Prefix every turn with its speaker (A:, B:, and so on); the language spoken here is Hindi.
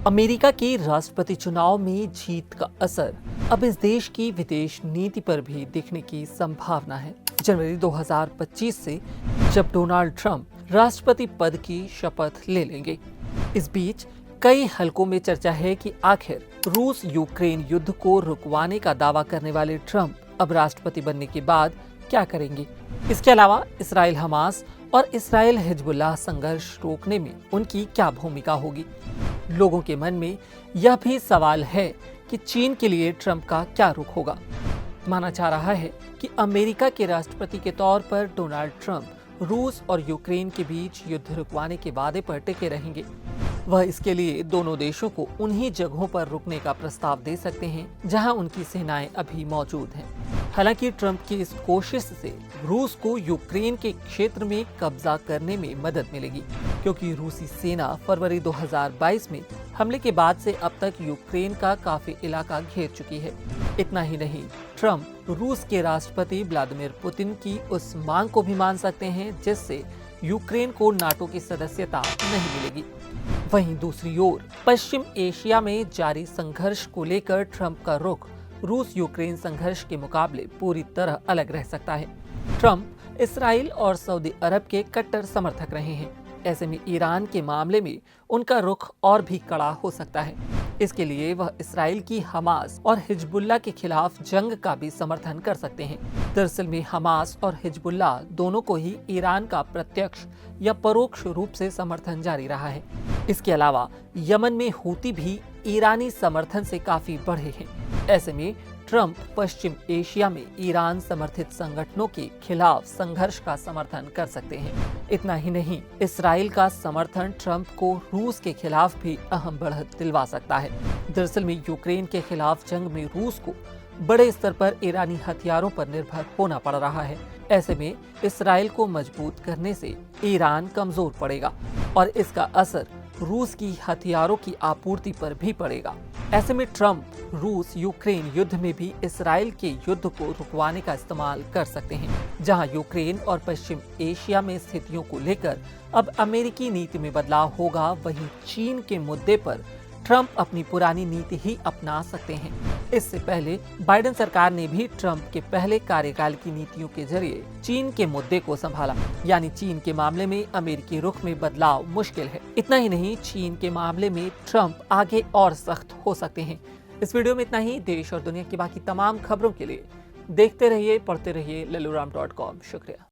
A: अमेरिका के राष्ट्रपति चुनाव में जीत का असर अब इस देश की विदेश नीति पर भी दिखने की संभावना है। जनवरी 2025 से जब डोनाल्ड ट्रंप राष्ट्रपति पद की शपथ ले लेंगे, इस बीच कई हलकों में चर्चा है कि आखिर रूस यूक्रेन युद्ध को रुकवाने का दावा करने वाले ट्रंप अब राष्ट्रपति बनने के बाद क्या करेंगे। इसके अलावा इसराइल हमास और इसराइल हिजबुल्लाह संघर्ष रोकने में उनकी क्या भूमिका होगी। लोगों के मन में यह भी सवाल है कि चीन के लिए ट्रंप का क्या रुख होगा। माना जा रहा है कि अमेरिका के राष्ट्रपति के तौर पर डोनाल्ड ट्रंप रूस और यूक्रेन के बीच युद्ध रुकवाने के वादे पर टिके रहेंगे। वह इसके लिए दोनों देशों को उन्हीं जगहों पर रुकने का प्रस्ताव दे सकते हैं जहां उनकी सेनाएं अभी मौजूद हैं। हालांकि ट्रंप की इस कोशिश से रूस को यूक्रेन के क्षेत्र में कब्जा करने में मदद मिलेगी, क्योंकि रूसी सेना फरवरी 2022 में हमले के बाद से अब तक यूक्रेन का काफी इलाका घेर चुकी है। इतना ही नहीं, ट्रंप रूस के राष्ट्रपति व्लादिमीर पुतिन की उस मांग को भी मान सकते हैं जिससे यूक्रेन को नाटो की सदस्यता नहीं मिलेगी। वहीं दूसरी ओर पश्चिम एशिया में जारी संघर्ष को लेकर ट्रंप का रुख रूस यूक्रेन संघर्ष के मुकाबले पूरी तरह अलग रह सकता है। ट्रंप इसराइल और सऊदी अरब के कट्टर समर्थक रहे हैं। ऐसे में ईरान के मामले में उनका रुख और भी कड़ा हो सकता है। इसके लिए वह इसराइल की हमास और हिजबुल्लाह के खिलाफ जंग का भी समर्थन कर सकते हैं। दरअसल में हमास और हिजबुल्लाह दोनों को ही ईरान का प्रत्यक्ष या परोक्ष रूप से समर्थन जारी रहा है। इसके अलावा यमन में हूती भी ईरानी समर्थन से काफी बढ़े हैं। ऐसे में ट्रंप पश्चिम एशिया में ईरान समर्थित संगठनों के खिलाफ संघर्ष का समर्थन कर सकते हैं। इतना ही नहीं, इसराइल का समर्थन ट्रंप को रूस के खिलाफ भी अहम बढ़त दिलवा सकता है। दरअसल में यूक्रेन के खिलाफ जंग में रूस को बड़े स्तर पर ईरानी हथियारों पर निर्भर होना पड़ रहा है। ऐसे में इसराइल को मजबूत करने से ईरान कमजोर पड़ेगा और इसका असर रूस की हथियारों की आपूर्ति पर भी पड़ेगा। ऐसे में ट्रंप रूस यूक्रेन युद्ध में भी इसराइल के युद्ध को रुकवाने का इस्तेमाल कर सकते हैं। जहां यूक्रेन और पश्चिम एशिया में स्थितियों को लेकर अब अमेरिकी नीति में बदलाव होगा, वहीं चीन के मुद्दे पर ट्रंप अपनी पुरानी नीति ही अपना सकते हैं। इससे पहले बाइडेन सरकार ने भी ट्रंप के पहले कार्यकाल की नीतियों के जरिए चीन के मुद्दे को संभाला, यानी चीन के मामले में अमेरिकी रुख में बदलाव मुश्किल है। इतना ही नहीं, चीन के मामले में ट्रंप आगे और सख्त हो सकते हैं। इस वीडियो में इतना ही। देश और दुनिया की बाकी तमाम खबरों के लिए देखते रहिए, पढ़ते रहिए लल्लूराम.com। शुक्रिया।